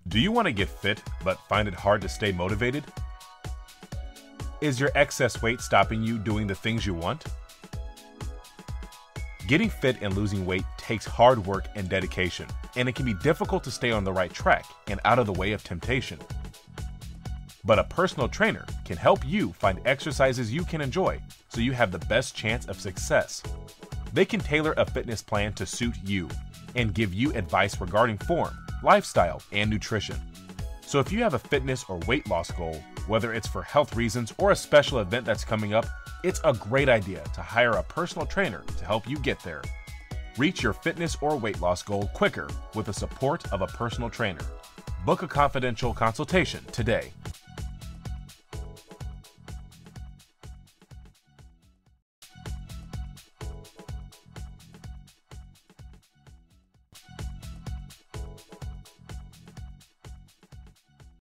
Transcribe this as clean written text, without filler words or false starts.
Do you want to get fit but find it hard to stay motivated? Is your excess weight stopping you doing the things you want? Getting fit and losing weight takes hard work and dedication, and it can be difficult to stay on the right track and out of the way of temptation. But a personal trainer can help you find exercises you can enjoy so you have the best chance of success. They can tailor a fitness plan to suit you and give you advice regarding form, lifestyle, and nutrition. So if you have a fitness or weight loss goal, whether it's for health reasons or a special event that's coming up, it's a great idea to hire a personal trainer to help you get there. Reach your fitness or weight loss goal quicker with the support of a personal trainer. Book a confidential consultation today.